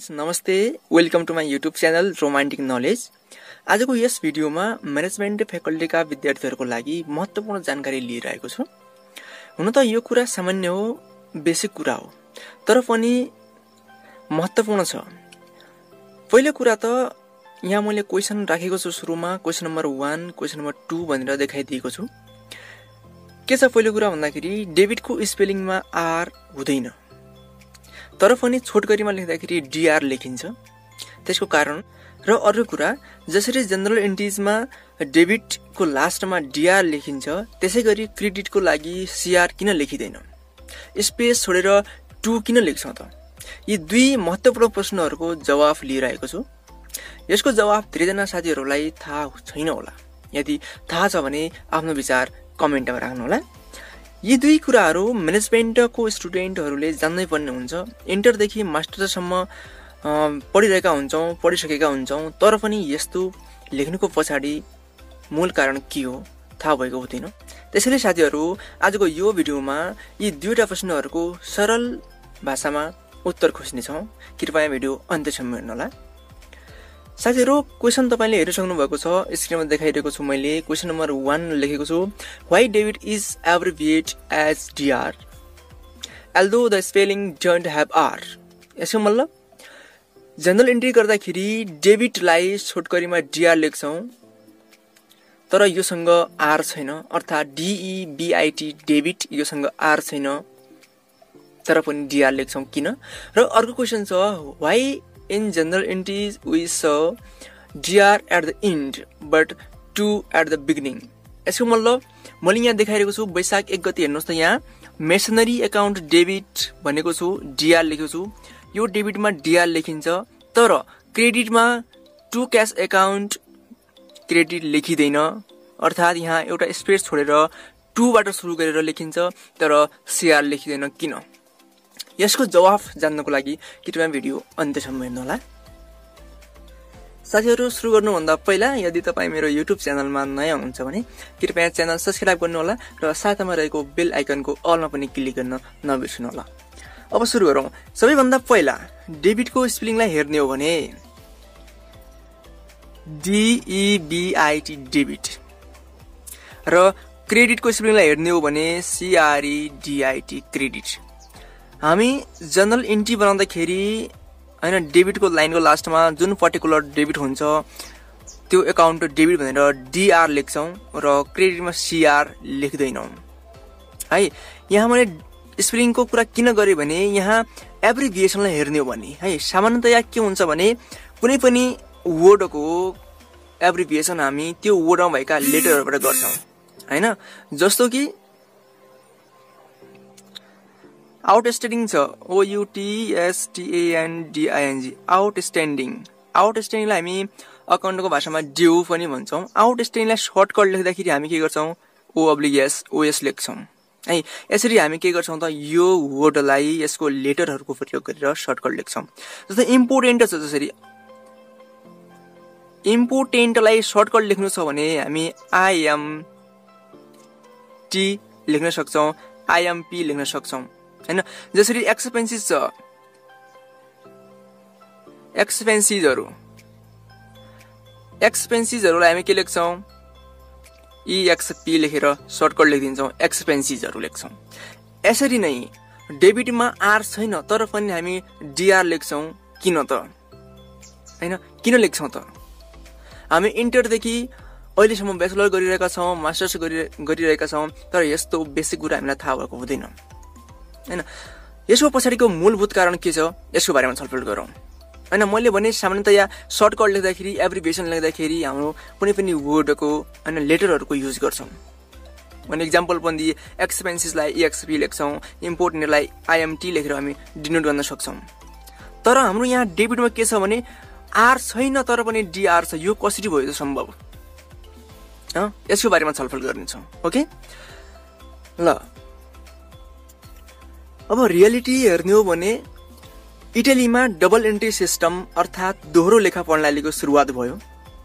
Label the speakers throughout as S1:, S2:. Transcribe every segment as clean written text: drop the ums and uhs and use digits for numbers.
S1: Friends नमस्ते welcome to my YouTube channel romantic knowledge. आजको यस भिडियोमा म्यानेजमेन्ट फ्याकल्टीका विद्यार्थीहरूको लागि महत्त्वपूर्ण जानकारी लिइरहेको छु। हुन त यो कुरा सामान्य हो, बेसिक कुरा हो, तर पनि महत्त्वपूर्ण छ। पहिलो कुरा त यहाँ मैले क्वेसन राखेको छु। सुरुमा क्वेसन नम्बर 1, क्वेसन नम्बर 2 भनेर देखाइदिएको छु। के छ पहिलो कुरा भन्दाखेरि डेभिडको स्पेलिङमा आर हुँदैन, तर पनि छोटकरीमा लेख्दाखेरि डीआर लेखिन्छ। त्यसको कारण र अर्को कुरा, जसरी जनरल एन्ट्रिजमा डेबिटको लास्टमा डीआर लेखिन्छ, त्यसैगरी क्रेडिटको लागि सीआर किन लेखिदैन, स्पेस छोडेर 2 किन लेख्छौं त? यी दुई महत्त्वपूर्ण प्रश्नहरूको जवाफ लिइरहेको छु। यसको जवाफ धेरैजना साथीहरूलाई थाहा छैन होला। यदि थाहा छ भने आफ्नो विचार कमेन्टमा राख्नु होला। यी दुई कुराहरू म्यानेजमेन्टको स्टुडेन्टहरूले जान्नै पर्ने हुन्छ। इन्टरदेखि मास्टरसम्म पढिरहेका हुन्छौँ, पढिसकेका हुन्छौँ, तर पनि यस्तो लेख्नुको पछाडि मूल कारण के हो थाहा भएको हुँदैन। त्यसैले साथीहरू, आजको यो भिडियोमा यी दुईवटा प्रश्नहरूको सरल भाषामा उत्तर खोज्नेछौँ। कृपया भिडियो अन्त्यसम्म हेर्नुहोला। साथीहरू, क्वेसन तपाईले हेर्न सक्नु भएको छ, स्क्रिनमा देखाइरहेको छु मैले। क्वेसन नम्बर 1 लेखेको छु, why debit is abbreviate as DR although the spelling don't have R. यसको मतलब जनरल एन्ट्री गर्दाखेरि डेबिटलाई छोटकरीमा डीआर लेख्छौं, तर योसँग आर छैन, अर्थात् डीईबीआईटी डेबिट योसँग आर छैन, तर पनि डीआर लेख्छौं किन? र अर्को क्वेसन छ, why in general entries we saw dr at the end but 2 at the beginning। यसको मतलब मैले यहाँ देखाइरहेको छु, वैशाख 1 गते हेर्नुहोस् त, यहाँ मेसनरी एकाउन्ट डेबिट भनेको छु, डीआर लेखेको छु। यो डेबिटमा डीआर लेखिन्छ, तर क्रेडिटमा टु क्यास एकाउन्ट क्रेडिट लेखिँदैन, अर्थात् यहाँ एउटा स्पेस छोडेर 2 बाट सुरु गरेर लेखिन्छ, तर सीआर लेखिँदैन किन? यसको जवाफ जान्नको लागि कृपया भिडियो अन्त्यसम्म हेर्नुहोला। साथीहरू, सुरु गर्नुभन्दा पहिला यदि तपाईँ मेरो युट्युब च्यानलमा नयाँ हुनुहुन्छ भने कृपया च्यानल सब्स्क्राइब गर्नुहोला र साथमा रहेको बेल आइकनको अलमा पनि क्लिक गर्न नबिर्सनुहोला। अब सुरु गरौँ। सबैभन्दा पहिला डेबिटको स्पेलिङलाई हेर्ने हो भने डीईबीआईटी डेबिट, र क्रेडिटको स्पेलिङलाई हेर्ने हो भने सीआरईडीआईटी क्रेडिट। हामी जनरल एन्ट्री बनाउँदाखेरि हैन, डेबिटको लाइनको लास्टमा जुन पर्टिकुलर डेबिट हुन्छ त्यो एकाउन्ट डेबिट भनेर डीआर लेख्छौं र क्रेडिटमा सीआर लेख्दैनौं है। यहाँ मैले स्पेलिङको कुरा किन गरे भने यहाँ एब्रिभिएसनलाई हेर्ने हो भने है, सामान्यतया के हुन्छ भने कुनै पनि वर्डको एब्रिभिएसन हामी त्यो वर्डमा भएका लेटरहरुबाट गर्छौं हैन। जस्तो कि आउटस्ट्यान्डिङ छ, OUTSTANDING, आउटस्ट्यान्डिङ। आउटस्ट्यान्डिङलाई हामी अकाउन्टको भाषामा ड्यू पनि भन्छौं। आउटस्ट्यान्डिङलाई सर्टकट लेख्दाखेरि हामी के गर्छौं, OS OS लेख्छौं है। यसरी हामी के गर्छौं त, यो वर्डलाई यसको लेटरहरुको प्रयोग गरेर सर्टकट लेख्छौं। जस्तै इम्पोर्टेन्ट छ, जसरी इम्पोर्टेन्टलाई सर्टकट लेख्नु छ भने हामी IMT लेख्न सक्छौं, IMP लेख्न सक्छौं हैन। जसरी एक्सपेन्सिस छ, एक्सपेन्सिजहरुलाई हामी के लेख्छौं, EXP लेखेर सर्टकट लेखिदिन्छौं, एक्सपेन्सिजहरु लेख्छौं। यसरी नै डेबिटमा आर छैन, तर पनि हामी डीआर लेख्छौं किन त हैन? किन लेख्छौं त? हामी इन्टरदेखि अहिलेसम्म ब्याचलर गरिरहेका छौं, मास्टर्स गरिरहेका छौं, तर यस्तो बेसिक कुरा हामीलाई थाहा भएको हुँदैन हैन। यसको पछाडिको मूलभूत कारण के छ, यसको बारेमा छलफल गरौँ हैन। मैले भने सामान्यतया सर्टकट लेख्दाखेरि, एब्रिभिएसन लेख्दाखेरि हाम्रो कुनै पनि वर्डको हैन लेटरहरुको युज गर्छौं। भने एक्जाम्पल पनि दिए, एक्सपेन्सिसलाई EXP लेख्छौं, इम्पोर्टेन्टलाई IMT लेखेर हामी डिनोट गर्न सक्छौं। तर हाम्रो यहाँ डेबिटमा के छ भने आर छैन, तर पनि डीआर छ। यो कसरी भयो त सम्भव? यसको बारेमा छलफल गर्नेछौं। ओके ल, अब रियालिटी हेर्ने हो भने इटालीमा डबल एन्ट्री सिस्टम अर्थात् दोहोरो लेखा प्रणालीको सुरुवात भयो।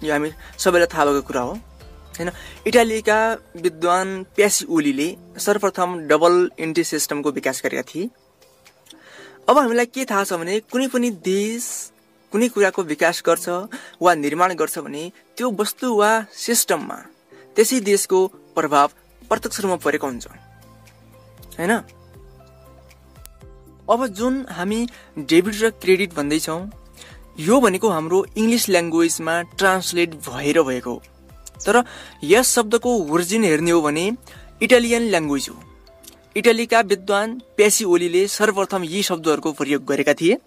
S1: यो हामी सबैलाई थाहा भएको कुरा हो हैन। इटालीका विद्वान प्यासिओलीले सर्वप्रथम डबल एन्ट्री सिस्टमको विकास गरेका थिए। अब हामीलाई के थाहा छ भने कुनै पनि देश कुनै कुराको विकास गर्छ वा निर्माण गर्छ भने त्यो वस्तु वा सिस्टममा त्यसै देशको प्रभाव प्रत्यक्ष रूपमा परेको हुन्छ हैन। अब जुन हामी डेबिट र क्रेडिट भन्दैछौँ यो भनेको हाम्रो इङ्ग्लिस ल्याङ्ग्वेजमा ट्रान्सलेट भएर भएको हो, तर यस शब्दको ओरिजिन हेर्ने हो भने इटालियन ल्याङ्ग्वेज हो। इटालीका विद्वान पेसिओलीले सर्वप्रथम यी शब्दहरूको प्रयोग गरेका थिए।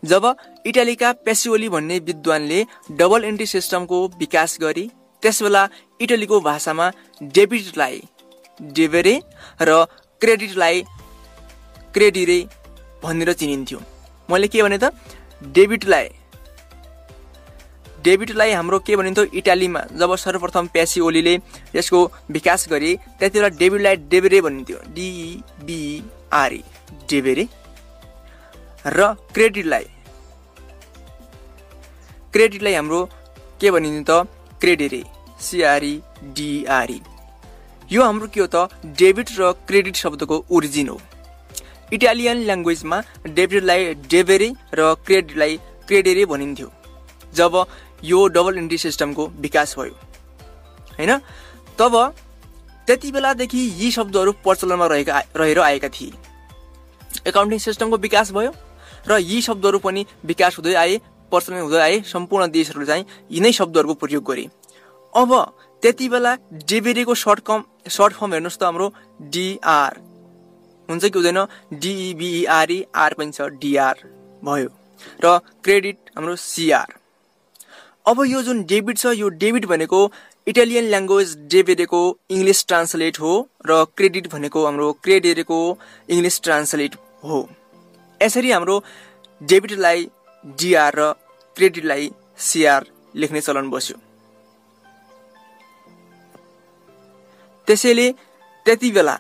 S1: जब इटालीका पेसिओली भन्ने विद्वानले डबल एन्ट्री सिस्टमको विकास गरे त्यसबेला इटालीको भाषामा डेबिटलाई डेबेरे र क्रेडिटलाई क्रेडिरे भनेर चिनिन्थ्यो। मैले के भने त डेबिटलाई हाम्रो के भनिन्थ्यो इटालीमा जब सर्वप्रथम पेसिओलीले यसको विकास गरे त्यतिबेला डेबिटलाई डेबेरे भनिन्थ्यो, DEBRE डेबेरे, र क्रेडिटलाई हाम्रो के भनिन्थ्यो त क्रेडिरे CREDRE। यो हाम्रो के हो त डेबिट र क्रेडिट शब्दको ओरिजिन हो। इटालियन ल्याङ्ग्वेजमा डेबिटलाई डेबेरे र क्रेडिटलाई क्रेडिरे भनिन्थ्यो जब यो डबल एन्ट्री सिस्टमको विकास भयो हैन। तब त्यति बेलादेखि यी शब्दहरू प्रचलनमा रहेर आएका थिए। एकाउन्टिङ सिस्टमको विकास भयो र यी शब्दहरू पनि विकास हुँदै आए, प्रचलन हुँदै आए। सम्पूर्ण देशहरूले चाहिँ यिनै शब्दहरूको प्रयोग गरे। अब त्यति बेला डेबेरेको सर्ट फर्म हेर्नुहोस् त हाम्रो DR हुन्छ कि हुँदैन, DEBERE R पनि छ, DR भयो, र क्रेडिट हाम्रो CR। अब यो जुन डेबिट छ यो डेबिट भनेको इटालियन ल्याङ्ग्वेज डेबेरेको इङ्ग्लिस ट्रान्सलेट हो र क्रेडिट भनेको हाम्रो क्रेडिरेको इङ्ग्लिस ट्रान्सलेट हो। यसरी हाम्रो डेबिटलाई DR र क्रेडिटलाई CR लेख्ने चलन बस्यो। त्यसैले त्यति बेला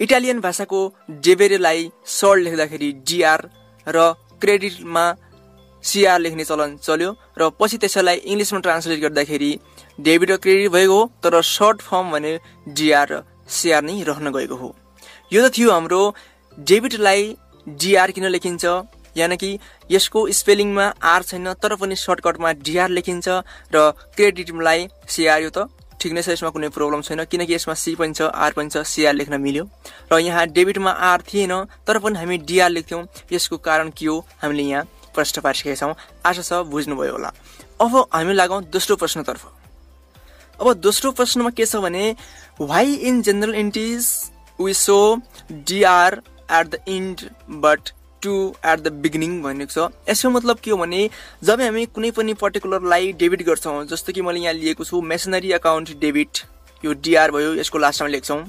S1: इटालियन भाषाको डेबेरेलाई सर्ट लेख्दाखेरि DR र क्रेडिटमा CR लेख्ने चलन चल्यो र पछि त्यसैलाई इङ्ग्लिसमा ट्रान्सलेट गर्दाखेरि डेबिट र क्रेडिट भएको हो, तर सर्ट फर्म भने DR र CR नै रहन गएको हो। यो त थियो हाम्रो डेबिटलाई DR किन लेखिन्छ, यानि कि यसको स्पेलिङमा R छैन तर पनि सर्टकटमा DR लेखिन्छ, र क्रेडिटलाई CR। यो त ठिक नै छ, यसमा कुनै प्रब्लम छैन किनकि यसमा C पनि छ R पनि छ, CR लेख्न मिल्यो। र यहाँ डेबिटमा R थिएन तर पनि हामी DR लेख्थ्यौँ। यसको कारण के हो हामीले यहाँ प्रश्न पारिसकेका छौँ। आशा छ बुझ्नुभयो होला। अब हामी लागौँ दोस्रो प्रश्नतर्फ। अब दोस्रो प्रश्नमा के छ भने why in general entries we show DR at the end but to at the beginning भनेको छ। यसको मतलब के हो भने जब हामी कुनै पनि पर्टिकुलरलाई डेबिट गर्छौँ, जस्तो कि मैले यहाँ लिएको छु मेसनरी अकाउन्ट डेबिट, यो DR भयो, यसको लास्टमा लेख्छौँ,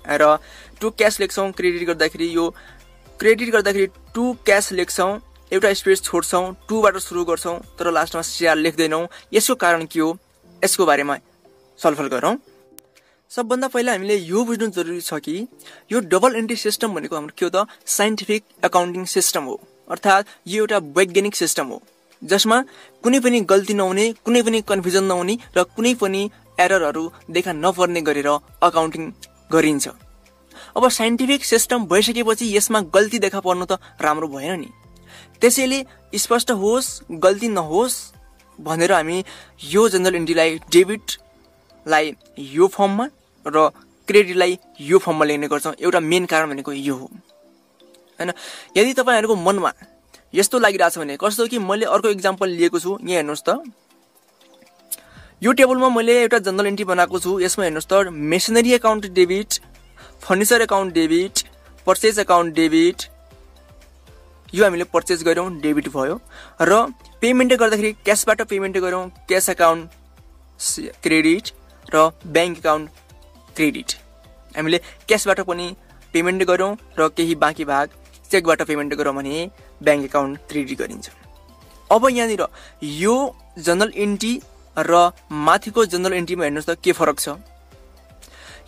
S1: र टु क्यास लेख्छौँ। क्रेडिट गर्दाखेरि टु क्यास लेख्छौँ, एउटा स्पेस छोड्छौँ, टुबाट सुरु गर्छौँ तर लास्टमा CR लेख्दैनौँ। यसको कारण के हो यसको बारेमा छलफल गरौँ। सबभन्दा पहिला हामीले यो बुझ्नु जरुरी छ कि यो डबल एन्ट्री सिस्टम भनेको हाम्रो के हो त साइन्टिफिक एकाउन्टिङ सिस्टम हो, अर्थात् यो एउटा वैज्ञानिक सिस्टम हो जसमा कुनै पनि गल्ती नहुने, कुनै पनि कन्फ्युजन नहुने र कुनै पनि एररहरू देखा नपर्ने गरेर अकाउन्टिङ गरिन्छ। अब साइन्टिफिक सिस्टम भइसकेपछि यसमा गल्ती देखा पर्नु त राम्रो भएन नि। त्यसैले स्पष्ट होस् गल्ती नहोस् भनेर हामी यो जनरल एन्ट्रीलाई डेबिटलाई यो फर्ममा र क्रेडिटलाई यो फर्ममा लेख्ने गर्छौँ। एउटा मेन कारण भनेको यो हो हैन। यदि तपाईहरुको मनमा यस्तो लागिरहेछ भने कस्तो कि मैले अर्को एक्जाम्पल लिएको छु, यहाँ हेर्नुस् त, यो टेबलमा मैले एउटा जनरल एन्ट्री बनाएको छु। यसमा हेर्नुस् त masonry account debit, furniture account debit, purchase account debit, यो हामीले पर्चेज गर्यौं डेबिट भयो, र पेमेन्ट गर्दाखेरि क्याशबाट पेमेन्ट गर्यौं क्याश अकाउन्ट क्रेडिट र बैंक अकाउन्ट क्रेडिट। हामीले क्याशबाट पनि पेमेन्ट गर्यौं र केही बाँकी भाग चेकबाट पेमेन्ट गर्यौं भने बैंक अकाउन्ट क्रेडिट गरिन्छ। अब यहाँनिर यो जनरल एन्ट्री र माथिको जनरल एन्ट्रीमा हेर्नुस् त के फरक छ।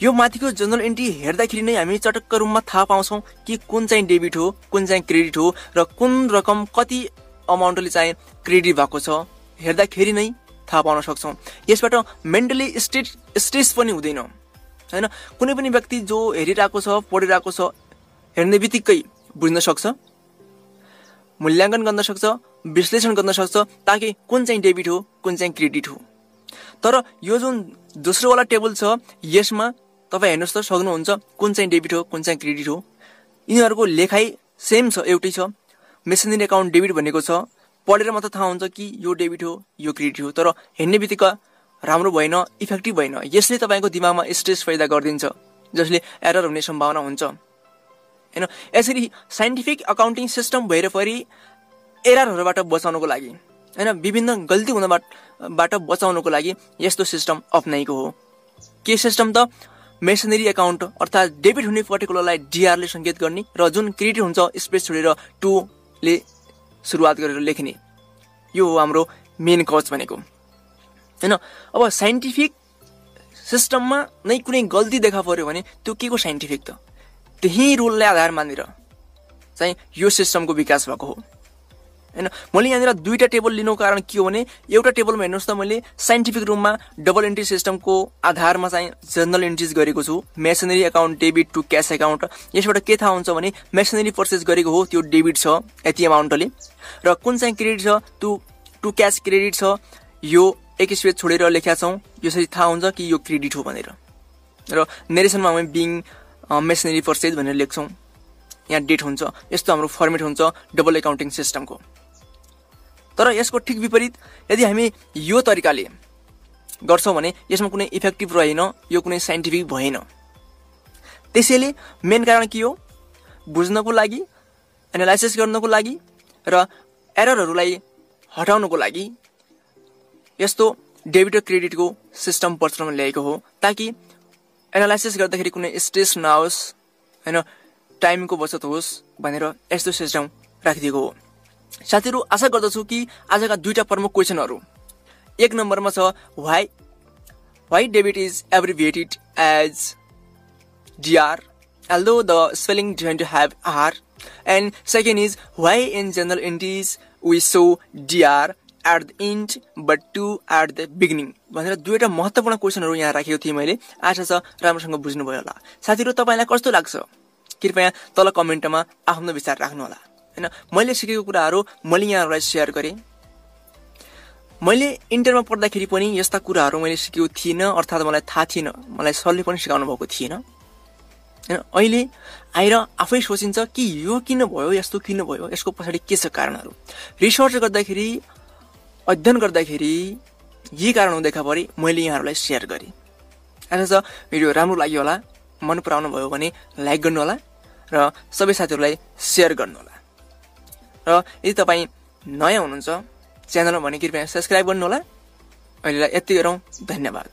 S1: यो माथिको जनरल एन्ट्री हेर्दाखेरि नै हामी चटक्क रूपमा थाहा पाउँछौं कि कुन चाहिँ डेबिट हो कुन चाहिँ क्रेडिट हो र कुन रकम कति अमाउन्टले चाहिँ क्रेडिट भएको छ हेर्दाखेरि नै थाहा पाउन सक्छौं। यसबाट मेन्टली स्ट्रेस पनि हुँदैन हैन। कुनै पनि व्यक्ति जो हेरिरहेको छ पढिरहेको छ हेर्ने बित्तिकै बुझ्न सक्छ। मूल्याङ्कन गर्न सक्छ, विश्लेषण गर्न सक्छ ताकि कुन चाहिँ डेबिट हो कुन चाहिँ क्रेडिट हो। तर यो जुन दोस्रोवाला टेबल छ यसमा तपाईँ हेर्नुहोस् त सक्नुहुन्छ कुन चाहिँ डेबिट हो कुन चाहिँ क्रेडिट हो। यिनीहरूको लेखाइ सेम छ, एउटै छ। मेसिनरी एकाउन्ट डेबिट भनेको छ, पढेर मात्र थाहा हुन्छ कि यो डेबिट हो यो क्रेडिट हो, तर हेर्ने बित्तिकै राम्रो भएन, इफेक्टिभ भएन। यसले तपाईँको दिमागमा स्ट्रेस पैदा गरिदिन्छ जसले एरर हुने सम्भावना हुन्छ हैन। यसरी साइन्टिफिक अकाउन्टिङ सिस्टम भएर फेरि एररहरूबाट बचाउनको लागि हैन, विभिन्न गल्ती हुनबाट बचाउनको लागि यस्तो सिस्टम अप्नाएको हो। के सिस्टम त? मेसिनरी एकाउन्ट अर्थात् डेबिट हुने पर्टिकुलरलाई DR ले सङ्केत गर्ने र जुन क्रेडिट हुन्छ स्पेस छोडेर 2 ले सुरुवात गरेर लेख्ने। यो हो हाम्रो मेन कज भनेको हैन। अब साइन्टिफिक सिस्टममा नै कुनै गल्ती देखा पर्यो भने त्यो के को साइन्टिफिक त? त्यही रुललाई आधार मानेर चाहिँ यो सिस्टमको विकास भएको हो हैन। मैले यहाँनिर दुईटा टेबल लिनुको कारण के हो भने एउटा टेबलमा हेर्नुहोस् त मैले साइन्टिफिक रूपमा डबल एन्ट्री सिस्टमको आधारमा चाहिँ जर्नल एन्ट्रिज गरेको छु। Machinery account debit to cash account. यसबाट के थाहा हुन्छ भने मेसिनरी पर्चेस गरेको हो त्यो डेबिट छ यति अमाउन्टले, र कुन चाहिँ क्रेडिट छ टु क्यास क्रेडिट छ यो एक स्पेस छोडेर लेखेका छौँ। यसरी थाहा हुन्छ कि यो क्रेडिट हो भनेर। र नेरेसनमा हामी बिङ मेसिनरी पर्चेज भनेर लेख्छौँ, यहाँ डेट हुन्छ। यस्तो हाम्रो फर्मेट हुन्छ डबल एकाउन्टिङ सिस्टमको। तर यसको ठिक विपरीत यदि हामी यो तरिकाले गर्छौँ भने यसमा कुनै इफेक्टिभ रहेन, यो कुनै साइन्टिफिक भएन। त्यसैले मेन कारण के हो? बुझ्नको लागि, एनालाइसिस गर्नको लागि र एररहरूलाई हटाउनको लागि यस्तो डेबिट र क्रेडिटको सिस्टम प्रचलनमा ल्याएको हो, ताकि एनालाइसिस गर्दाखेरि कुनै स्ट्रेस नआओस् हैन, टाइमको बचत होस् भनेर यस्तो सिस्टम राखिदिएको हो। साथीहरू, आशा गर्दछु कि आजका दुईटा प्रमुख क्वेशनहरू, एक नम्बरमा छ why debit is abbreviated as DR although the spelling doesn't have R, and second is why in general entries we show DR at the end but to at the beginning भनेर दुईटा महत्त्वपूर्ण क्वेशनहरू यहाँ राखेको थिएँ मैले। आशा छ राम्रोसँग बुझ्नुभयो होला। साथीहरू, तपाईलाई कस्तो लाग्छ? कृपया तल कमेन्टमा आफ्नो विचार राख्नु होला हैन। मैले सिकेको कुराहरू मैले यहाँहरूलाई शेयर गरेँ। मैले इन्टरमा पढ्दाखेरि पनि यस्ता कुराहरू मैले सिकेको थिइनँ, अर्थात् मलाई थाहा थिएन, मलाई सरले पनि सिकाउनु भएको थिएन हैन। अहिले आएर आफै सोचिन्छ कि यो किन भयो, यस्तो किन भयो, यसको पछाडि के छ कारणहरू। रिसर्च गर्दाखेरि, अध्ययन गर्दाखेरि यही कारणहरू देखा परे मैले यहाँहरूलाई शेयर गरेँ। आशा छ भिडियो राम्रो लाग्यो होला। मन पराउनु भयो भने लाइक गर्नु होला र सबै साथीहरूलाई शेयर गर्नु होला। र यदि तपाईँ नयाँ हुनुहुन्छ च्यानलमा भने कृपया सब्स्क्राइब गर्नु होला। अहिलेलाई यति गरौँ। धन्यवाद।